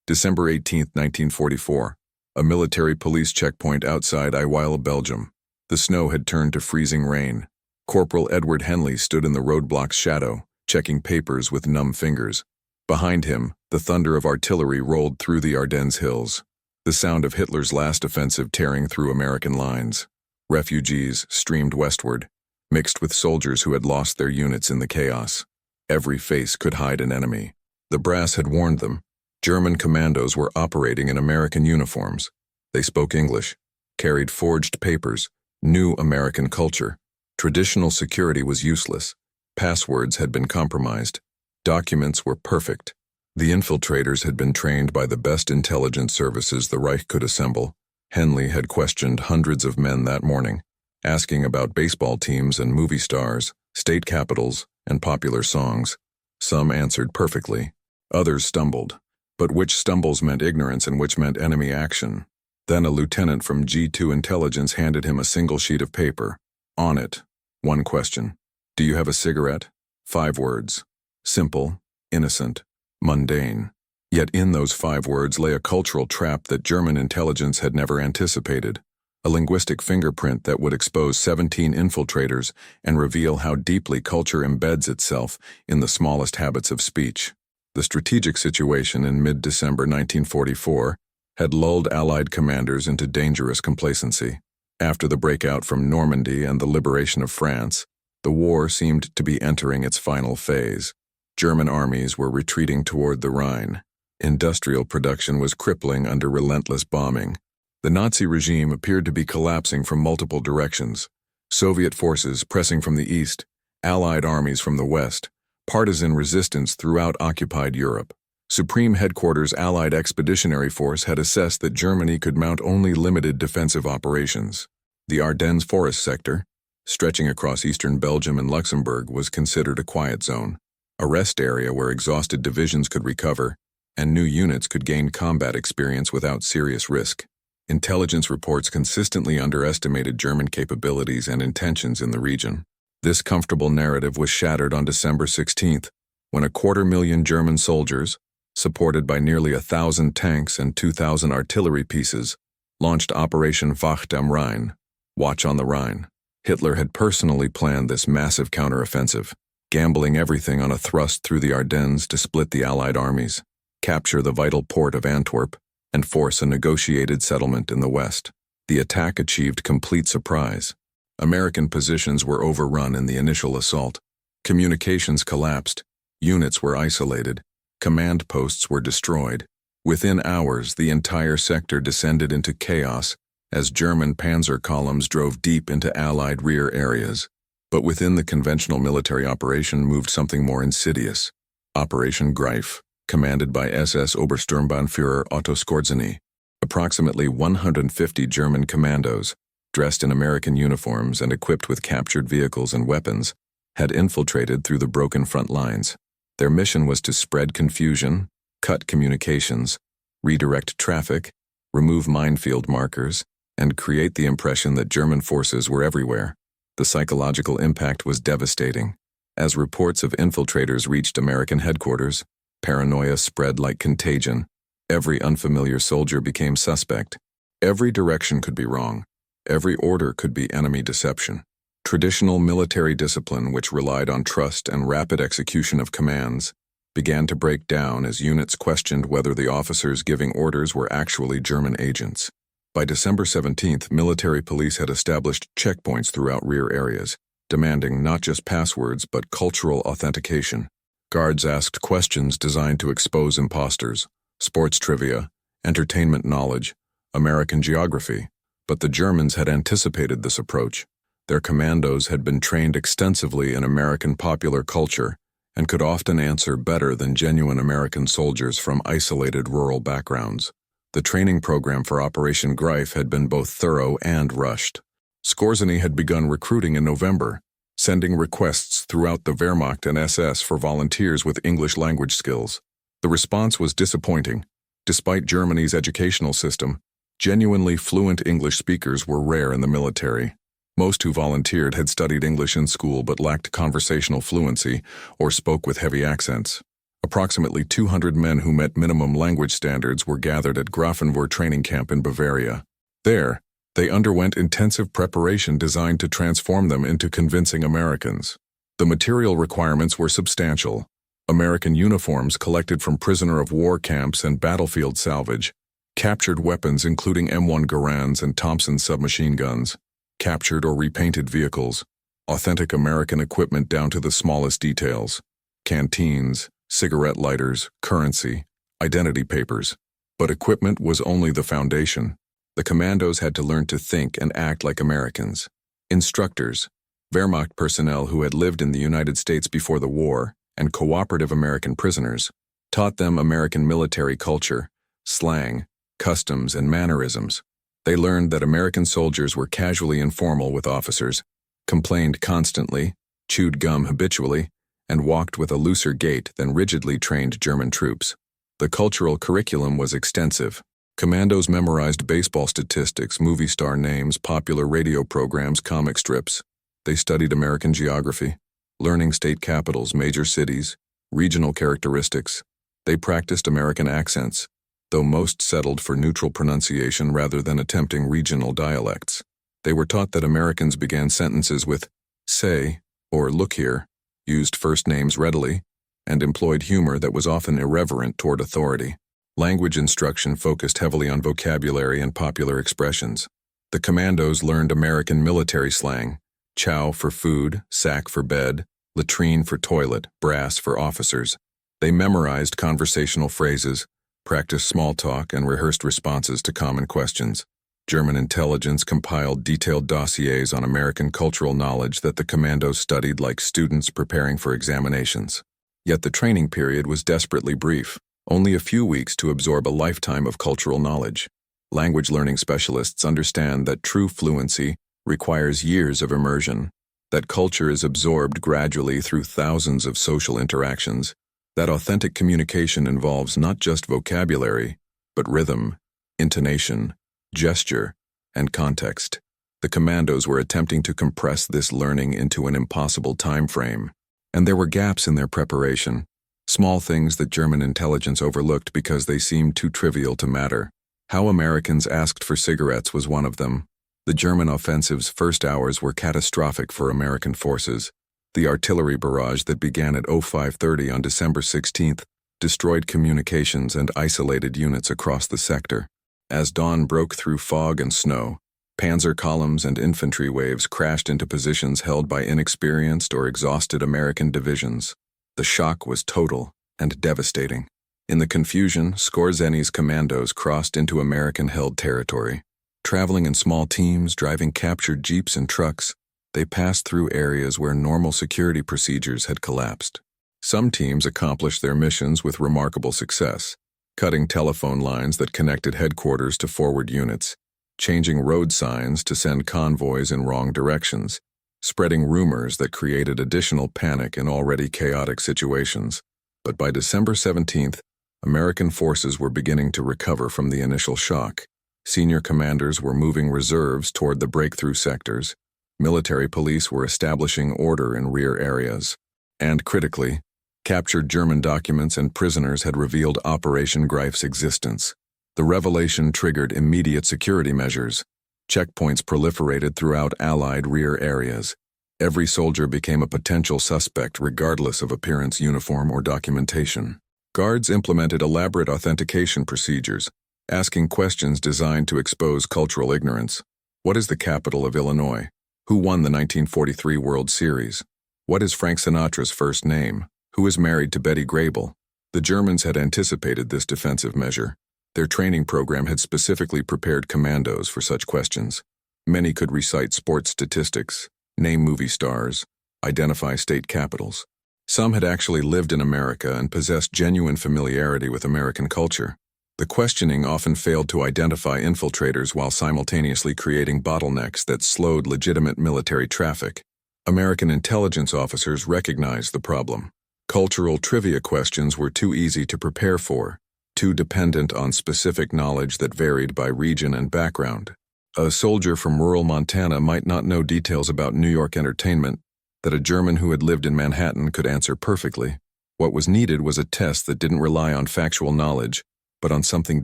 December 18, 1944. A military police checkpoint outside Iwil, Belgium. The snow had turned to freezing rain. Corporal Edward Henley stood in the roadblock's shadow, checking papers with numb fingers. Behind him, the thunder of artillery rolled through the Ardennes hills, the sound of Hitler's last offensive tearing through American lines. Refugees streamed westward, mixed with soldiers who had lost their units in the chaos. Every face could hide an enemy. The brass had warned them. German commandos were operating in American uniforms. They spoke English, carried forged papers, knew American culture. Traditional security was useless. Passwords had been compromised. Documents were perfect. The infiltrators had been trained by the best intelligence services the Reich could assemble. Henley had questioned hundreds of men that morning, asking about baseball teams and movie stars, state capitals, and popular songs. Some answered perfectly. Others stumbled. But which stumbles meant ignorance and which meant enemy action? Then a lieutenant from G2 Intelligence handed him a single sheet of paper. On it, one question. Do you have a cigarette? 5 words. Simple, innocent, mundane. Yet in those 5 words lay a cultural trap that German intelligence had never anticipated. A linguistic fingerprint that would expose 17 infiltrators and reveal how deeply culture embeds itself in the smallest habits of speech. The strategic situation in mid-December 1944 had lulled Allied commanders into dangerous complacency. After the breakout from Normandy and the liberation of France, the war seemed to be entering its final phase. German armies were retreating toward the Rhine. Industrial production was crippling under relentless bombing. The Nazi regime appeared to be collapsing from multiple directions. Soviet forces pressing from the east, Allied armies from the west, partisan resistance throughout occupied Europe. Supreme Headquarters Allied Expeditionary Force had assessed that Germany could mount only limited defensive operations. The Ardennes forest sector, stretching across eastern Belgium and Luxembourg, was considered a quiet zone, a rest area where exhausted divisions could recover and new units could gain combat experience without serious risk. Intelligence reports consistently underestimated German capabilities and intentions in the region. This comfortable narrative was shattered on December 16th, when 250,000 German soldiers, supported by nearly 1,000 tanks and 2,000 artillery pieces, launched Operation Wacht am Rhein, Watch on the Rhine. Hitler had personally planned this massive counteroffensive, gambling everything on a thrust through the Ardennes to split the Allied armies, capture the vital port of Antwerp, and force a negotiated settlement in the west. The attack achieved complete surprise. American positions were overrun in the initial assault. Communications collapsed. Units were isolated. Command posts were destroyed. Within hours, the entire sector descended into chaos as German panzer columns drove deep into Allied rear areas. But within the conventional military operation moved something more insidious. Operation Greif, commanded by SS Obersturmbannführer Otto Skorzeny. Approximately 150 German commandos, dressed in American uniforms and equipped with captured vehicles and weapons, had infiltrated through the broken front lines. Their mission was to spread confusion, cut communications, redirect traffic, remove minefield markers, and create the impression that German forces were everywhere. The psychological impact was devastating. As reports of infiltrators reached American headquarters, paranoia spread like contagion. Every unfamiliar soldier became suspect. Every direction could be wrong. Every order could be enemy deception. Traditional military discipline, which relied on trust and rapid execution of commands, began to break down as units questioned whether the officers giving orders were actually German agents. By December 17th, military police had established checkpoints throughout rear areas, demanding not just passwords but cultural authentication. Guards asked questions designed to expose imposters, sports trivia, entertainment knowledge, American geography. But the Germans had anticipated this approach. Their commandos had been trained extensively in American popular culture and could often answer better than genuine American soldiers from isolated rural backgrounds. The training program for Operation Greif had been both thorough and rushed. Skorzeny had begun recruiting in November, sending requests throughout the Wehrmacht and SS for volunteers with English language skills. The response was disappointing. Despite Germany's educational system, genuinely fluent English speakers were rare in the military. Most who volunteered had studied English in school but lacked conversational fluency or spoke with heavy accents. Approximately 200 men who met minimum language standards were gathered at Grafenwohr training camp in Bavaria. There, they underwent intensive preparation designed to transform them into convincing Americans. The material requirements were substantial. American uniforms collected from prisoner of war camps and battlefield salvage, captured weapons including M1 Garands and Thompson submachine guns, captured or repainted vehicles, authentic American equipment down to the smallest details, canteens, cigarette lighters, currency, identity papers. But equipment was only the foundation. The commandos had to learn to think and act like Americans. Instructors, Wehrmacht personnel who had lived in the United States before the war, and cooperative American prisoners, taught them American military culture, slang, customs, and mannerisms. They learned that American soldiers were casually informal with officers, complained constantly, chewed gum habitually, and walked with a looser gait than rigidly trained German troops. The cultural curriculum was extensive. Commandos memorized baseball statistics, movie star names, popular radio programs, comic strips. They studied American geography, learning state capitals, major cities, regional characteristics. They practiced American accents, though most settled for neutral pronunciation rather than attempting regional dialects. They were taught that Americans began sentences with "say" or "look here," used first names readily, and employed humor that was often irreverent toward authority. Language instruction focused heavily on vocabulary and popular expressions. The commandos learned American military slang: chow for food, sack for bed, latrine for toilet, brass for officers. They memorized conversational phrases, practiced small talk, and rehearsed responses to common questions. German intelligence compiled detailed dossiers on American cultural knowledge that the commandos studied like students preparing for examinations. Yet the training period was desperately brief, only a few weeks to absorb a lifetime of cultural knowledge. Language learning specialists understand that true fluency requires years of immersion, that culture is absorbed gradually through thousands of social interactions, that authentic communication involves not just vocabulary, but rhythm, intonation, gesture, and context. The commandos were attempting to compress this learning into an impossible time frame, and there were gaps in their preparation, small things that German intelligence overlooked because they seemed too trivial to matter. How Americans asked for cigarettes was one of them. The German offensive's first hours were catastrophic for American forces. The artillery barrage that began at 05:30 on December 16th destroyed communications and isolated units across the sector. As dawn broke through fog and snow, panzer columns and infantry waves crashed into positions held by inexperienced or exhausted American divisions. The shock was total and devastating. In the confusion, Skorzeny's commandos crossed into American-held territory. Traveling in small teams, driving captured jeeps and trucks, they passed through areas where normal security procedures had collapsed. Some teams accomplished their missions with remarkable success, cutting telephone lines that connected headquarters to forward units, changing road signs to send convoys in wrong directions, spreading rumors that created additional panic in already chaotic situations. But by December 17th, American forces were beginning to recover from the initial shock. Senior commanders were moving reserves toward the breakthrough sectors. Military police were establishing order in rear areas. And critically, captured German documents and prisoners had revealed Operation Greif's existence. The revelation triggered immediate security measures. Checkpoints proliferated throughout Allied rear areas. Every soldier became a potential suspect regardless of appearance, uniform, or documentation. Guards implemented elaborate authentication procedures, asking questions designed to expose cultural ignorance. What is the capital of Illinois? Who won the 1943 World Series? What is Frank Sinatra's first name? Who is married to Betty Grable? The Germans had anticipated this defensive measure. Their training program had specifically prepared commandos for such questions. Many could recite sports statistics, name movie stars, identify state capitals. Some had actually lived in America and possessed genuine familiarity with American culture. The questioning often failed to identify infiltrators while simultaneously creating bottlenecks that slowed legitimate military traffic. American intelligence officers recognized the problem. Cultural trivia questions were too easy to prepare for, too dependent on specific knowledge that varied by region and background. A soldier from rural Montana might not know details about New York entertainment that a German who had lived in Manhattan could answer perfectly. What was needed was a test that didn't rely on factual knowledge, but on something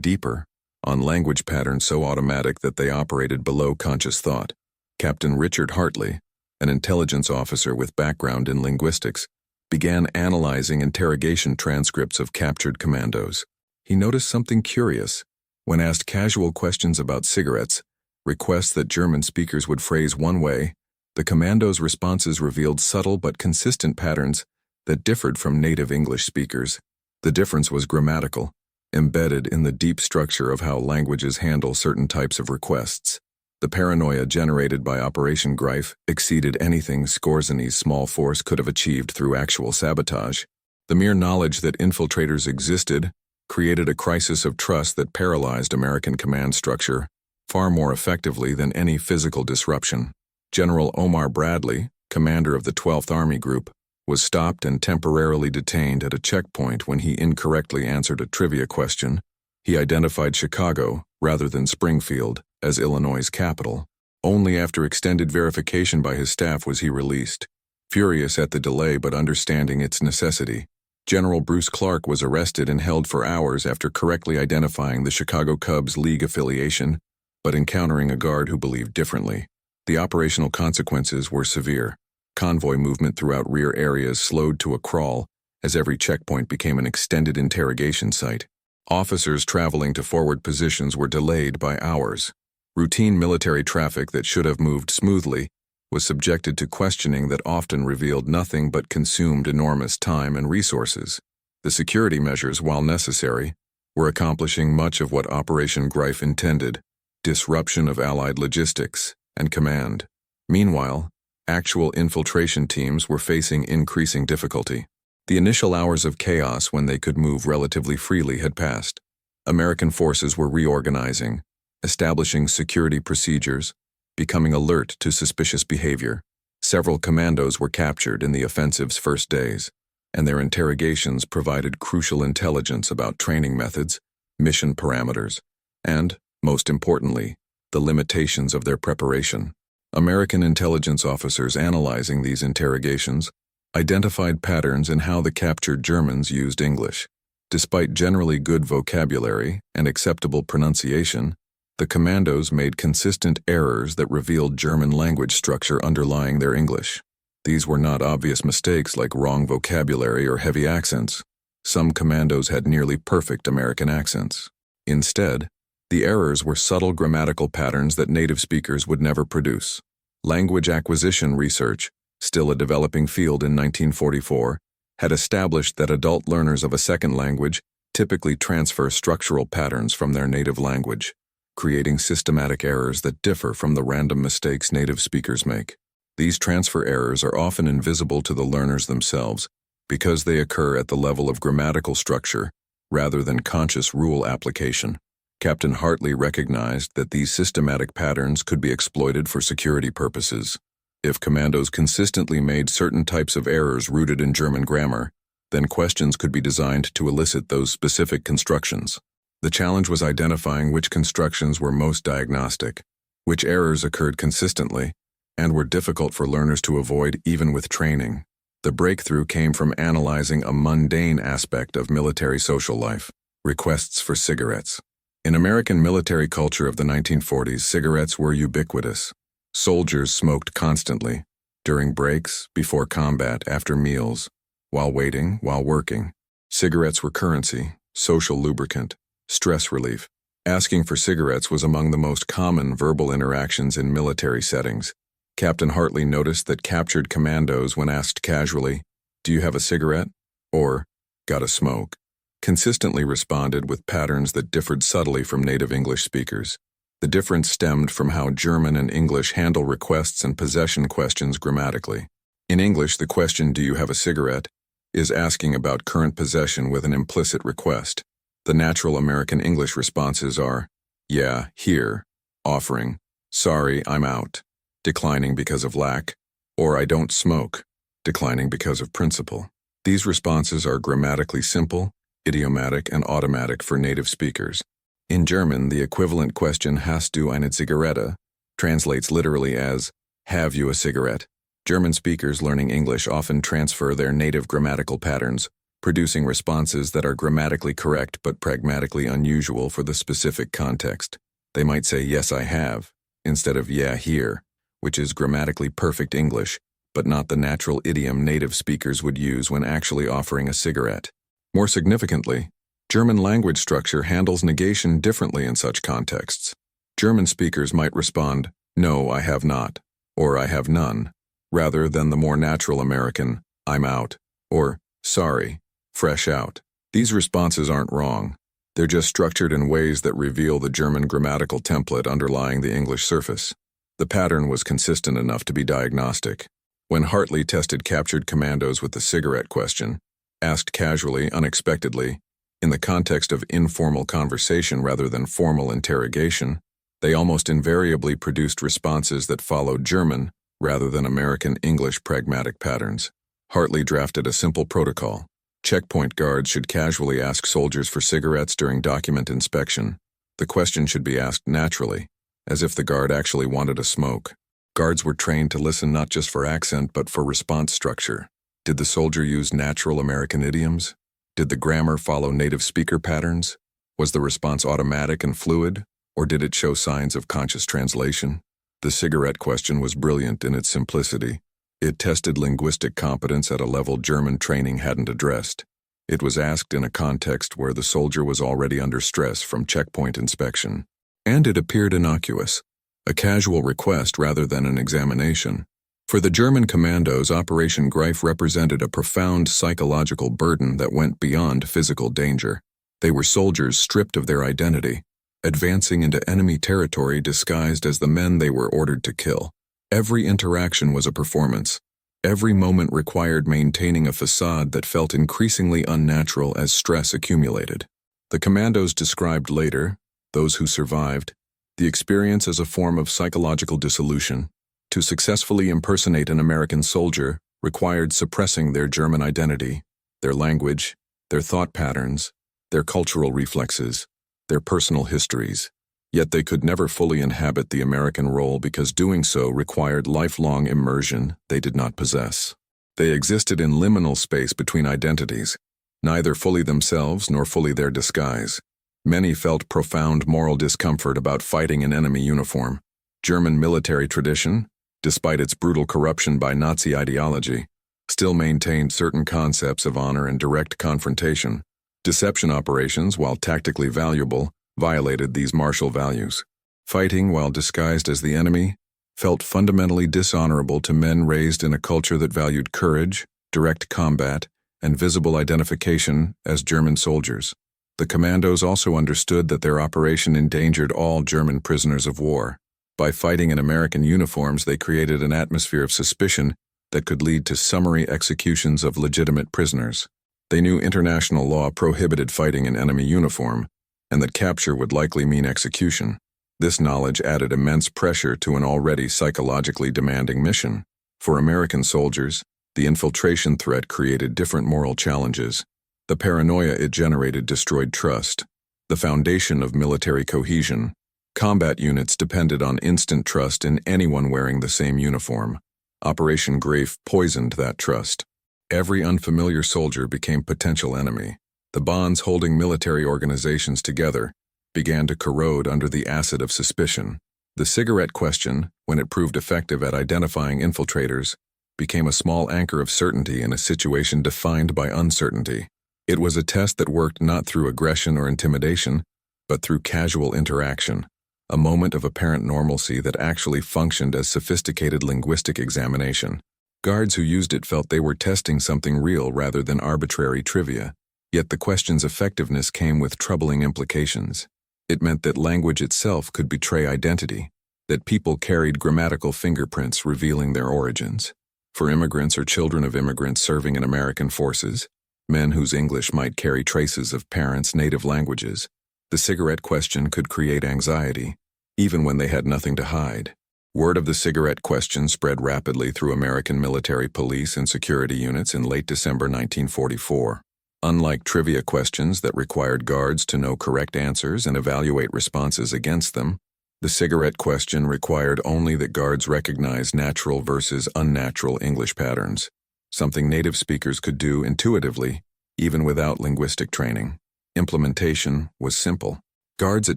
deeper, on language patterns so automatic that they operated below conscious thought. Captain Richard Hartley, an intelligence officer with background in linguistics, began analyzing interrogation transcripts of captured commandos. He noticed something curious. When asked casual questions about cigarettes, requests that German speakers would phrase one way, the commandos' responses revealed subtle but consistent patterns that differed from native English speakers. The difference was grammatical, embedded in the deep structure of how languages handle certain types of requests. The paranoia generated by Operation Greif exceeded anything Skorzeny's small force could have achieved through actual sabotage. The mere knowledge that infiltrators existed created a crisis of trust that paralyzed American command structure far more effectively than any physical disruption. General Omar Bradley, commander of the 12th Army Group, was stopped and temporarily detained at a checkpoint when he incorrectly answered a trivia question. He identified Chicago, rather than Springfield, as Illinois' capital. Only after extended verification by his staff was he released. Furious at the delay but understanding its necessity, General Bruce Clark was arrested and held for hours after correctly identifying the Chicago Cubs league affiliation, but encountering a guard who believed differently. The operational consequences were severe. Convoy movement throughout rear areas slowed to a crawl as every checkpoint became an extended interrogation site. Officers traveling to forward positions were delayed by hours. Routine military traffic that should have moved smoothly was subjected to questioning that often revealed nothing but consumed enormous time and resources. The security measures, while necessary, were accomplishing much of what Operation Greif intended: disruption of Allied logistics and command. Meanwhile, actual infiltration teams were facing increasing difficulty. The initial hours of chaos when they could move relatively freely had passed. American forces were reorganizing, establishing security procedures, becoming alert to suspicious behavior. Several commandos were captured in the offensive's first days, and their interrogations provided crucial intelligence about training methods, mission parameters, and, most importantly, the limitations of their preparation. American intelligence officers analyzing these interrogations identified patterns in how the captured Germans used English. Despite generally good vocabulary and acceptable pronunciation, the commandos made consistent errors that revealed German language structure underlying their English. These were not obvious mistakes like wrong vocabulary or heavy accents. Some commandos had nearly perfect American accents. Instead, the errors were subtle grammatical patterns that native speakers would never produce. Language acquisition research, still a developing field in 1944, had established that adult learners of a second language typically transfer structural patterns from their native language, creating systematic errors that differ from the random mistakes native speakers make. These transfer errors are often invisible to the learners themselves because they occur at the level of grammatical structure rather than conscious rule application. Captain Hartley recognized that these systematic patterns could be exploited for security purposes. If commandos consistently made certain types of errors rooted in German grammar, then questions could be designed to elicit those specific constructions. The challenge was identifying which constructions were most diagnostic, which errors occurred consistently, and were difficult for learners to avoid even with training. The breakthrough came from analyzing a mundane aspect of military social life: requests for cigarettes. In American military culture of the 1940s, cigarettes were ubiquitous. Soldiers smoked constantly, during breaks, before combat, after meals, while waiting, while working. Cigarettes were currency, social lubricant, stress relief. Asking for cigarettes was among the most common verbal interactions in military settings. Captain Hartley noticed that captured commandos, when asked casually, "Do you have a cigarette?" or "Got a smoke?" consistently responded with patterns that differed subtly from native English speakers. The difference stemmed from how German and English handle requests and possession questions grammatically. In English, the question, "Do you have a cigarette?" is asking about current possession with an implicit request. The natural American English responses are, "Yeah, here," offering, "Sorry, I'm out," declining because of lack, or "I don't smoke," declining because of principle. These responses are grammatically simple, idiomatic, and automatic for native speakers. In German, the equivalent question "Hast du eine Zigarette?" translates literally as, "Have you a cigarette?" German speakers learning English often transfer their native grammatical patterns producing responses that are grammatically correct but pragmatically unusual for the specific context. They might say, "Yes, I have," instead of "Yeah, here," which is grammatically perfect English, but not the natural idiom native speakers would use when actually offering a cigarette. More significantly, German language structure handles negation differently in such contexts. German speakers might respond, "No, I have not," or "I have none," rather than the more natural American, "I'm out," or "Sorry, fresh out." These responses aren't wrong. They're just structured in ways that reveal the German grammatical template underlying the English surface. The pattern was consistent enough to be diagnostic. When Hartley tested captured commandos with the cigarette question, asked casually, unexpectedly, in the context of informal conversation rather than formal interrogation, they almost invariably produced responses that followed German rather than American English pragmatic patterns. Hartley drafted a simple protocol. Checkpoint guards should casually ask soldiers for cigarettes during document inspection. The question should be asked naturally, as if the guard actually wanted a smoke. Guards were trained to listen not just for accent but for response structure. Did the soldier use natural American idioms? Did the grammar follow native speaker patterns? Was the response automatic and fluid, or did it show signs of conscious translation? The cigarette question was brilliant in its simplicity. It tested linguistic competence at a level German training hadn't addressed. It was asked in a context where the soldier was already under stress from checkpoint inspection. And it appeared innocuous, a casual request rather than an examination. For the German commandos, Operation Greif represented a profound psychological burden that went beyond physical danger. They were soldiers stripped of their identity, advancing into enemy territory disguised as the men they were ordered to kill. Every interaction was a performance. Every moment required maintaining a facade that felt increasingly unnatural as stress accumulated. The commandos described later, those who survived, the experience as a form of psychological dissolution. To successfully impersonate an American soldier required suppressing their German identity, their language, their thought patterns, their cultural reflexes, their personal histories. Yet they could never fully inhabit the American role because doing so required lifelong immersion they did not possess. They existed in liminal space between identities, neither fully themselves nor fully their disguise. Many felt profound moral discomfort about fighting in enemy uniform. German military tradition, despite its brutal corruption by Nazi ideology, still maintained certain concepts of honor and direct confrontation. Deception operations, while tactically valuable, violated these martial values. Fighting, while disguised as the enemy, felt fundamentally dishonorable to men raised in a culture that valued courage, direct combat, and visible identification as German soldiers. The commandos also understood that their operation endangered all German prisoners of war. By fighting in American uniforms, they created an atmosphere of suspicion that could lead to summary executions of legitimate prisoners. They knew international law prohibited fighting in enemy uniform, and that capture would likely mean execution. This knowledge added immense pressure to an already psychologically demanding mission. For American soldiers, the infiltration threat created different moral challenges. The paranoia it generated destroyed trust, the foundation of military cohesion. Combat units depended on instant trust in anyone wearing the same uniform. Operation Greif poisoned that trust. Every unfamiliar soldier became potential enemy. The bonds holding military organizations together began to corrode under the acid of suspicion. The cigarette question, when it proved effective at identifying infiltrators, became a small anchor of certainty in a situation defined by uncertainty. It was a test that worked not through aggression or intimidation, but through casual interaction, a moment of apparent normalcy that actually functioned as sophisticated linguistic examination. Guards who used it felt they were testing something real rather than arbitrary trivia. Yet the question's effectiveness came with troubling implications. It meant that language itself could betray identity, that people carried grammatical fingerprints revealing their origins. For immigrants or children of immigrants serving in American forces, men whose English might carry traces of parents' native languages, the cigarette question could create anxiety, even when they had nothing to hide. Word of the cigarette question spread rapidly through American military police and security units in late December 1944. Unlike trivia questions that required guards to know correct answers and evaluate responses against them, the cigarette question required only that guards recognize natural versus unnatural English patterns, something native speakers could do intuitively, even without linguistic training. Implementation was simple. Guards at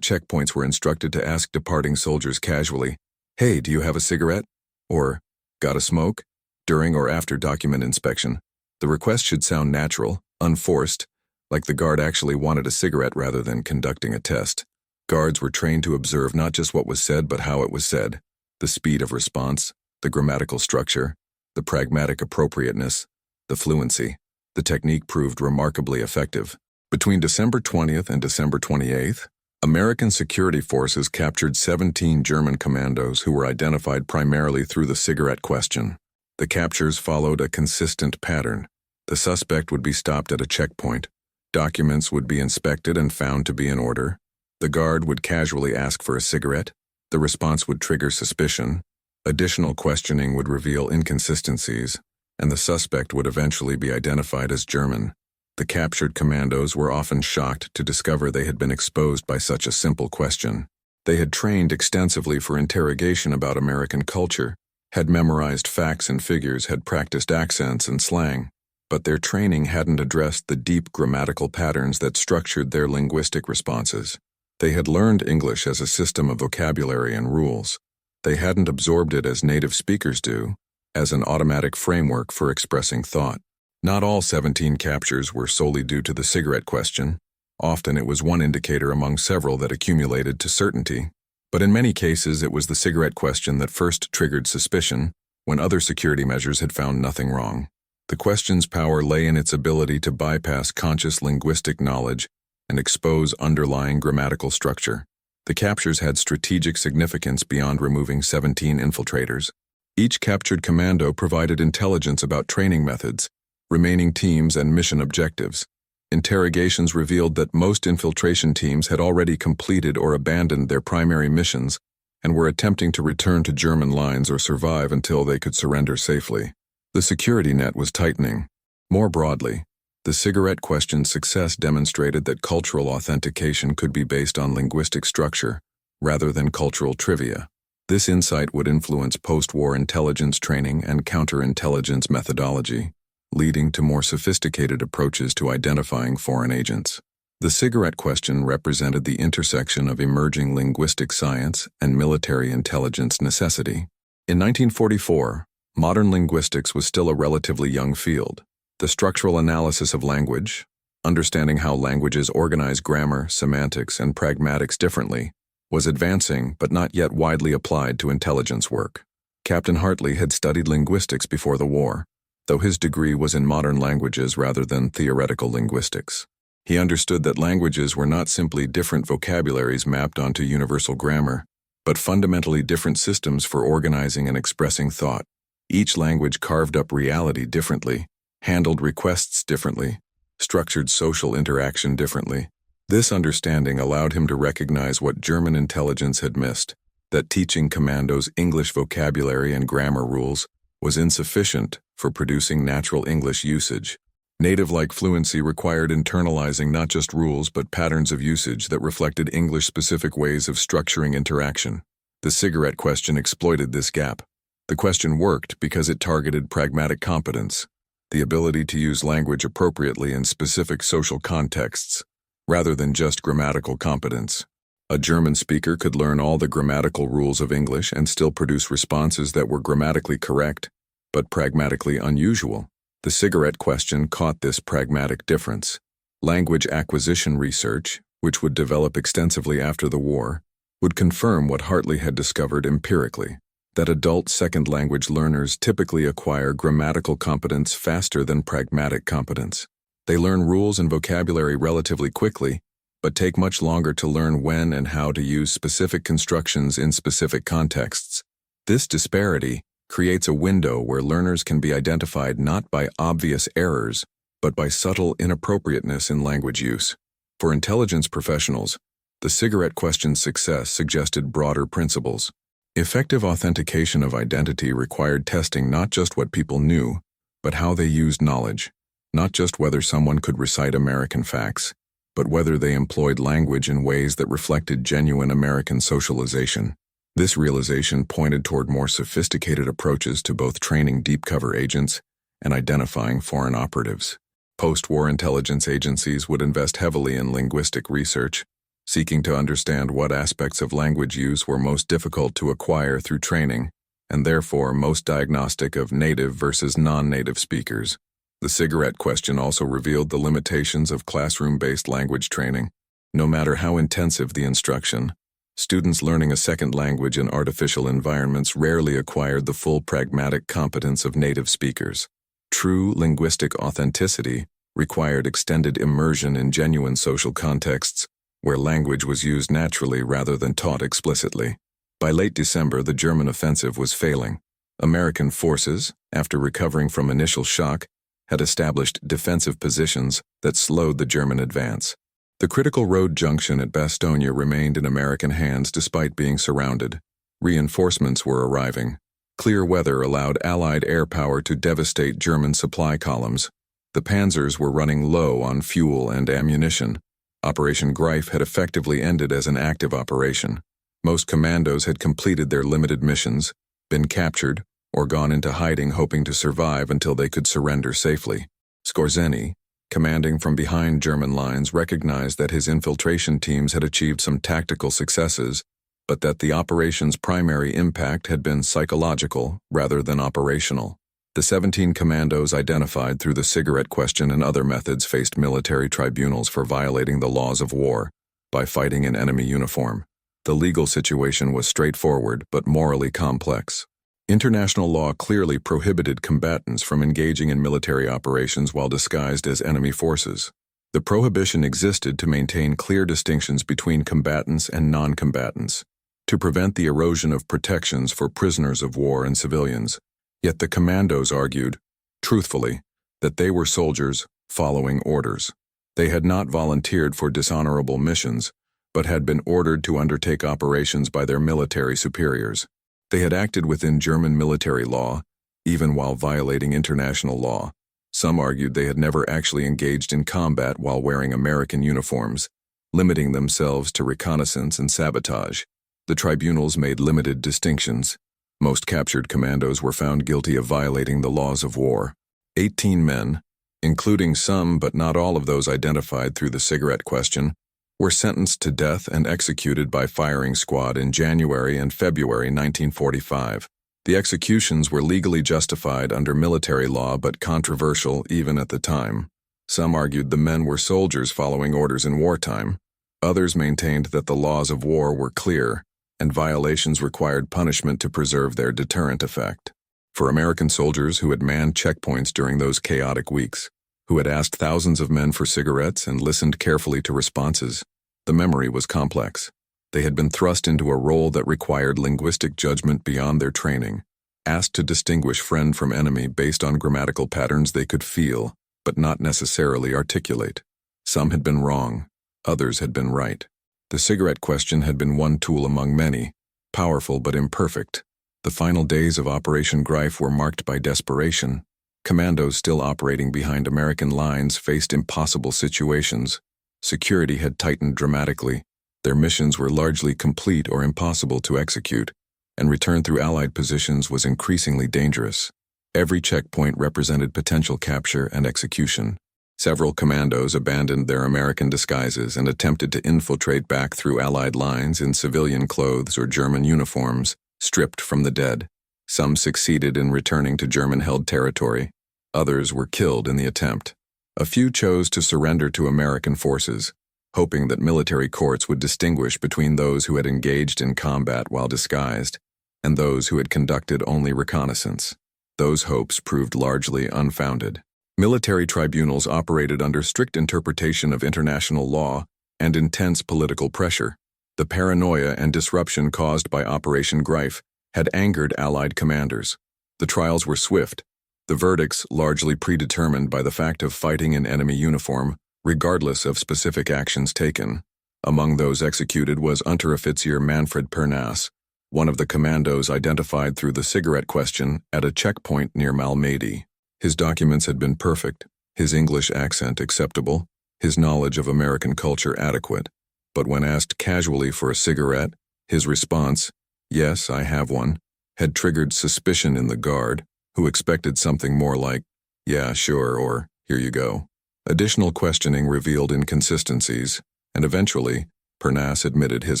checkpoints were instructed to ask departing soldiers casually, "Hey, do you have a cigarette?" or "Got a smoke?" during or after document inspection. The request should sound natural, unforced, like the guard actually wanted a cigarette rather than conducting a test. Guards were trained to observe not just what was said but how it was said, the speed of response, the grammatical structure, the pragmatic appropriateness, the fluency. The technique proved remarkably effective. Between December 20th and December 28th, American security forces captured 17 German commandos who were identified primarily through the cigarette question. The captures followed a consistent pattern. The suspect would be stopped at a checkpoint. Documents would be inspected and found to be in order. The guard would casually ask for a cigarette. The response would trigger suspicion. Additional questioning would reveal inconsistencies, and the suspect would eventually be identified as German. The captured commandos were often shocked to discover they had been exposed by such a simple question. They had trained extensively for interrogation about American culture, had memorized facts and figures, had practiced accents and slang, but their training hadn't addressed the deep grammatical patterns that structured their linguistic responses. They had learned English as a system of vocabulary and rules. They hadn't absorbed it as native speakers do, as an automatic framework for expressing thought. Not all 17 captures were solely due to the cigarette question. Often it was one indicator among several that accumulated to certainty. But in many cases it was the cigarette question that first triggered suspicion, when other security measures had found nothing wrong. The question's power lay in its ability to bypass conscious linguistic knowledge and expose underlying grammatical structure. The captures had strategic significance beyond removing 17 infiltrators. Each captured commando provided intelligence about training methods, remaining teams, and mission objectives. Interrogations revealed that most infiltration teams had already completed or abandoned their primary missions and were attempting to return to German lines or survive until they could surrender safely. The security net was tightening. More broadly, the cigarette question's success demonstrated that cultural authentication could be based on linguistic structure rather than cultural trivia. This insight would influence post-war intelligence training and counterintelligence methodology, leading to more sophisticated approaches to identifying foreign agents. The cigarette question represented the intersection of emerging linguistic science and military intelligence necessity. In 1944, modern linguistics was still a relatively young field. The structural analysis of language, understanding how languages organize grammar, semantics, and pragmatics differently, was advancing but not yet widely applied to intelligence work. Captain Hartley had studied linguistics before the war, though his degree was in modern languages rather than theoretical linguistics. He understood that languages were not simply different vocabularies mapped onto universal grammar, but fundamentally different systems for organizing and expressing thought. Each language carved up reality differently, handled requests differently, structured social interaction differently. This understanding allowed him to recognize what German intelligence had missed, that teaching commandos English vocabulary and grammar rules was insufficient for producing natural English usage. Native-like fluency required internalizing not just rules but patterns of usage that reflected English-specific ways of structuring interaction. The cigarette question exploited this gap. The question worked because it targeted pragmatic competence, the ability to use language appropriately in specific social contexts, rather than just grammatical competence. A German speaker could learn all the grammatical rules of English and still produce responses that were grammatically correct, but pragmatically unusual. The cigarette question caught this pragmatic difference. Language acquisition research, which would develop extensively after the war, would confirm what Hartley had discovered empirically, that adult second language learners typically acquire grammatical competence faster than pragmatic competence. They learn rules and vocabulary relatively quickly, but take much longer to learn when and how to use specific constructions in specific contexts. This disparity creates a window where learners can be identified not by obvious errors, but by subtle inappropriateness in language use. For intelligence professionals, the cigarette question's success suggested broader principles. Effective authentication of identity required testing not just what people knew, but how they used knowledge, not just whether someone could recite American facts, but whether they employed language in ways that reflected genuine American socialization. This realization pointed toward more sophisticated approaches to both training deep cover agents and identifying foreign operatives. Post-war intelligence agencies would invest heavily in linguistic research, seeking to understand what aspects of language use were most difficult to acquire through training, and therefore most diagnostic of native versus non-native speakers. The cigarette question also revealed the limitations of classroom-based language training. No matter how intensive the instruction, students learning a second language in artificial environments rarely acquired the full pragmatic competence of native speakers. True linguistic authenticity required extended immersion in genuine social contexts, where language was used naturally rather than taught explicitly. By late December, the German offensive was failing. American forces, after recovering from initial shock, had established defensive positions that slowed the German advance. The critical road junction at Bastogne remained in American hands despite being surrounded. Reinforcements were arriving. Clear weather allowed Allied air power to devastate German supply columns. The panzers were running low on fuel and ammunition. Operation Greif had effectively ended as an active operation. Most commandos had completed their limited missions, been captured, or gone into hiding hoping to survive until they could surrender safely. Skorzeny, commanding from behind German lines, recognized that his infiltration teams had achieved some tactical successes, but that the operation's primary impact had been psychological rather than operational. The 17 commandos identified through the cigarette question and other methods faced military tribunals for violating the laws of war by fighting in enemy uniform. The legal situation was straightforward but morally complex. International law clearly prohibited combatants from engaging in military operations while disguised as enemy forces. The prohibition existed to maintain clear distinctions between combatants and non-combatants, to prevent the erosion of protections for prisoners of war and civilians. Yet the commandos argued, truthfully, that they were soldiers following orders. They had not volunteered for dishonorable missions, but had been ordered to undertake operations by their military superiors. They had acted within German military law, even while violating international law. Some argued they had never actually engaged in combat while wearing American uniforms, limiting themselves to reconnaissance and sabotage. The tribunals made limited distinctions. Most captured commandos were found guilty of violating the laws of war. 18 men, including some but not all of those identified through the cigarette question, were sentenced to death and executed by firing squad in January and February 1945. The executions were legally justified under military law but controversial even at the time. Some argued the men were soldiers following orders in wartime. Others maintained that the laws of war were clear, and violations required punishment to preserve their deterrent effect. For American soldiers who had manned checkpoints during those chaotic weeks, who had asked thousands of men for cigarettes and listened carefully to responses, the memory was complex. They had been thrust into a role that required linguistic judgment beyond their training, asked to distinguish friend from enemy based on grammatical patterns they could feel, but not necessarily articulate. Some had been wrong, others had been right. The cigarette question had been one tool among many, powerful but imperfect. The final days of Operation Greif were marked by desperation. Commandos still operating behind American lines faced impossible situations. Security had tightened dramatically. Their missions were largely complete or impossible to execute, and return through Allied positions was increasingly dangerous. Every checkpoint represented potential capture and execution. Several commandos abandoned their American disguises and attempted to infiltrate back through Allied lines in civilian clothes or German uniforms, stripped from the dead. Some succeeded in returning to German-held territory. Others were killed in the attempt. A few chose to surrender to American forces, hoping that military courts would distinguish between those who had engaged in combat while disguised and those who had conducted only reconnaissance. Those hopes proved largely unfounded. Military tribunals operated under strict interpretation of international law and intense political pressure. The paranoia and disruption caused by Operation Greif had angered Allied commanders. The trials were swift, the verdicts largely predetermined by the fact of fighting in enemy uniform, regardless of specific actions taken. Among those executed was Unteroffizier Manfred Pernas, one of the commandos identified through the cigarette question at a checkpoint near Malmedy. His documents had been perfect, his English accent acceptable, his knowledge of American culture adequate. But when asked casually for a cigarette, his response, "Yes, I have one," had triggered suspicion in the guard, who expected something more like, "Yeah, sure," or "Here you go." Additional questioning revealed inconsistencies, and eventually, Pernas admitted his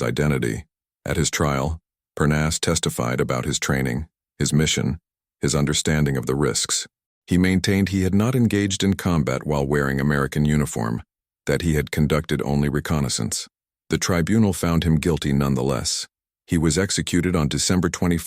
identity. At his trial, Pernas testified about his training, his mission, his understanding of the risks. He maintained he had not engaged in combat while wearing American uniform, that he had conducted only reconnaissance. The tribunal found him guilty nonetheless. He was executed on December 21,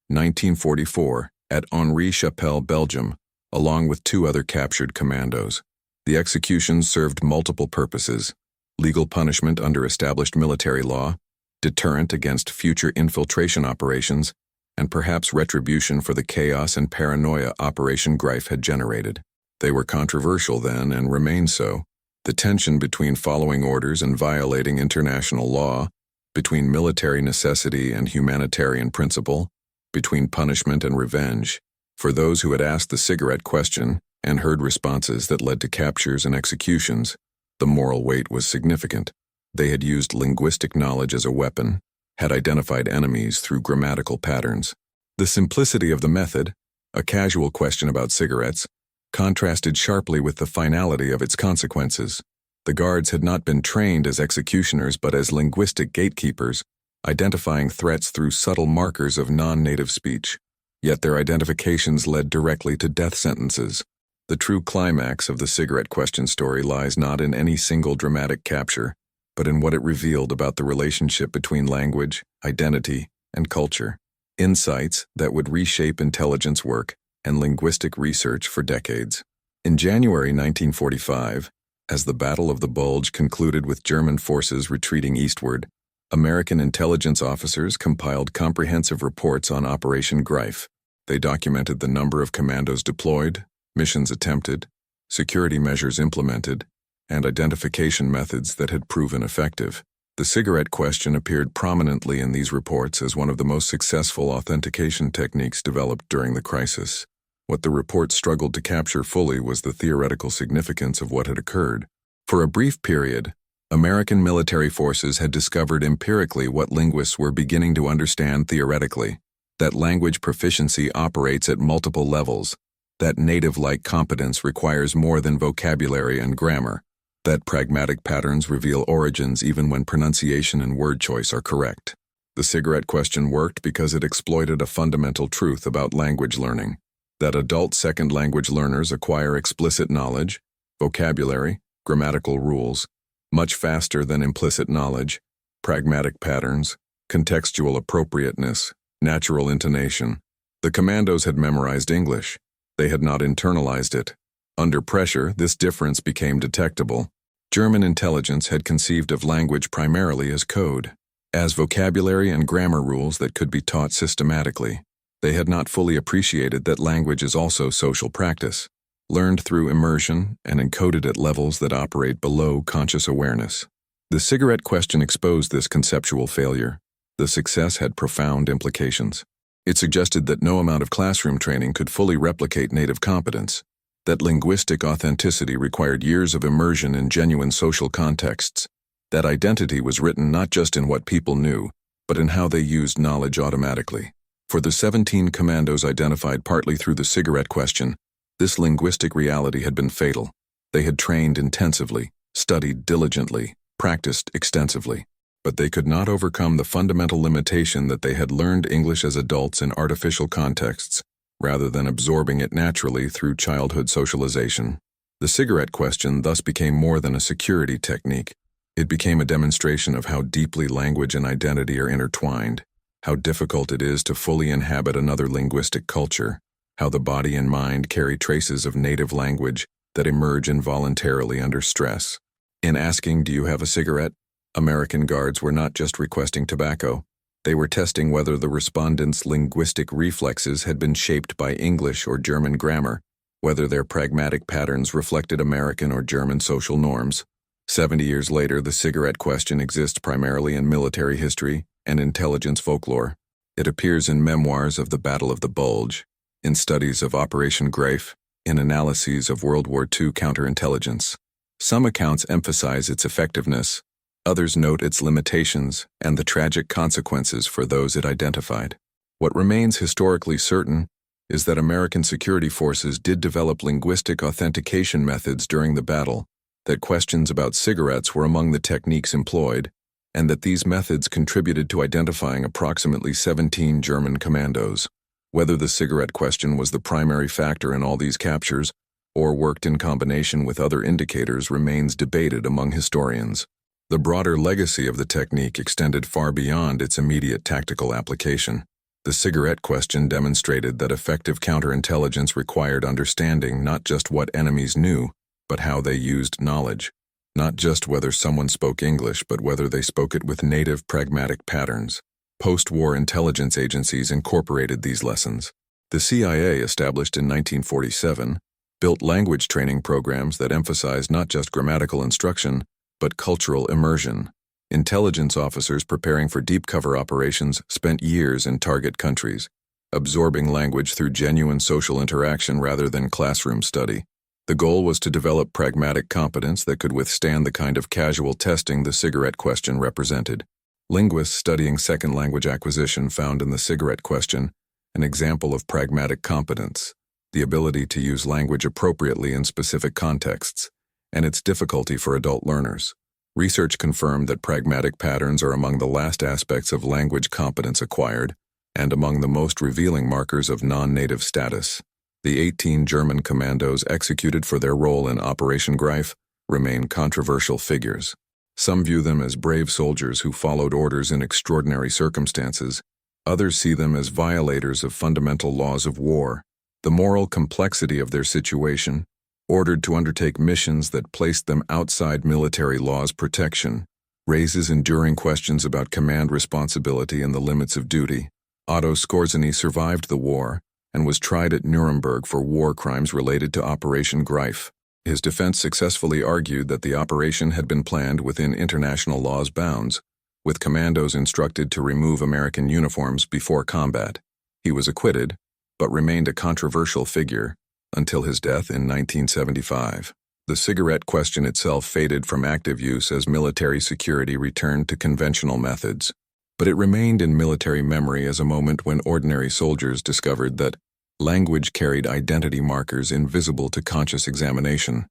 1944, at Henri-Chapelle, Belgium, along with 2 other captured commandos. The executions served multiple purposes: legal punishment under established military law, deterrent against future infiltration operations, and perhaps retribution for the chaos and paranoia Operation Greif had generated. They were controversial then and remain so. The tension between following orders and violating international law, between military necessity and humanitarian principle, between punishment and revenge. For those who had asked the cigarette question and heard responses that led to captures and executions, the moral weight was significant. They had used linguistic knowledge as a weapon, had identified enemies through grammatical patterns. The simplicity of the method, a casual question about cigarettes, contrasted sharply with the finality of its consequences. The guards had not been trained as executioners but as linguistic gatekeepers, identifying threats through subtle markers of non-native speech. Yet their identifications led directly to death sentences. The true climax of the cigarette question story lies not in any single dramatic capture, but in what it revealed about the relationship between language, identity, and culture. Insights that would reshape intelligence work and linguistic research for decades. In January 1945, as the Battle of the Bulge concluded with German forces retreating eastward, American intelligence officers compiled comprehensive reports on Operation Greif. They documented the number of commandos deployed, missions attempted, security measures implemented, and identification methods that had proven effective. The cigarette question appeared prominently in these reports as one of the most successful authentication techniques developed during the crisis. What the report struggled to capture fully was the theoretical significance of what had occurred. For a brief period, American military forces had discovered empirically what linguists were beginning to understand theoretically: that language proficiency operates at multiple levels, that native-like competence requires more than vocabulary and grammar, that pragmatic patterns reveal origins even when pronunciation and word choice are correct. The cigarette question worked because it exploited a fundamental truth about language learning: that adult second language learners acquire explicit knowledge, vocabulary, grammatical rules, much faster than implicit knowledge, pragmatic patterns, contextual appropriateness, natural intonation. The commandos had memorized English. They had not internalized it. Under pressure, this difference became detectable. German intelligence had conceived of language primarily as code, as vocabulary and grammar rules that could be taught systematically. They had not fully appreciated that language is also social practice, learned through immersion and encoded at levels that operate below conscious awareness. The cigarette question exposed this conceptual failure. The success had profound implications. It suggested that no amount of classroom training could fully replicate native competence, that linguistic authenticity required years of immersion in genuine social contexts, that identity was written not just in what people knew, but in how they used knowledge automatically. For the 17 commandos identified partly through the cigarette question, this linguistic reality had been fatal. They had trained intensively, studied diligently, practiced extensively, but they could not overcome the fundamental limitation that they had learned English as adults in artificial contexts, rather than absorbing it naturally through childhood socialization. The cigarette question thus became more than a security technique. It became a demonstration of how deeply language and identity are intertwined, how difficult it is to fully inhabit another linguistic culture, how the body and mind carry traces of native language that emerge involuntarily under stress. In asking, "Do you have a cigarette?" American guards were not just requesting tobacco. They were testing whether the respondents' linguistic reflexes had been shaped by English or German grammar, whether their pragmatic patterns reflected American or German social norms. 70 years later, the cigarette question exists primarily in military history and intelligence folklore. It appears in memoirs of the Battle of the Bulge, in studies of Operation Greif, in analyses of World War II counterintelligence. Some accounts emphasize its effectiveness, others note its limitations and the tragic consequences for those it identified. What remains historically certain is that American security forces did develop linguistic authentication methods during the battle, that questions about cigarettes were among the techniques employed, and that these methods contributed to identifying approximately 17 German commandos. Whether the cigarette question was the primary factor in all these captures, or worked in combination with other indicators, remains debated among historians. The broader legacy of the technique extended far beyond its immediate tactical application. The cigarette question demonstrated that effective counterintelligence required understanding not just what enemies knew, but how they used knowledge. Not just whether someone spoke English, but whether they spoke it with native pragmatic patterns. Post-war intelligence agencies incorporated these lessons. The CIA, established in 1947, built language training programs that emphasized not just grammatical instruction, but cultural immersion. Intelligence officers preparing for deep cover operations spent years in target countries, absorbing language through genuine social interaction rather than classroom study. The goal was to develop pragmatic competence that could withstand the kind of casual testing the cigarette question represented. Linguists studying second language acquisition found in the cigarette question an example of pragmatic competence, the ability to use language appropriately in specific contexts, and its difficulty for adult learners. Research confirmed that pragmatic patterns are among the last aspects of language competence acquired, and among the most revealing markers of non-native status. The 18 German commandos executed for their role in Operation Greif remain controversial figures. Some view them as brave soldiers who followed orders in extraordinary circumstances. Others see them as violators of fundamental laws of war. The moral complexity of their situation, ordered to undertake missions that placed them outside military law's protection, raises enduring questions about command responsibility and the limits of duty. Otto Skorzeny survived the war and was tried at Nuremberg for war crimes related to Operation Greif. His defense successfully argued that the operation had been planned within international law's bounds, with commandos instructed to remove American uniforms before combat. He was acquitted, but remained a controversial figure until his death in 1975. The cigarette question itself faded from active use as military security returned to conventional methods, but it remained in military memory as a moment when ordinary soldiers discovered that language carried identity markers invisible to conscious examination.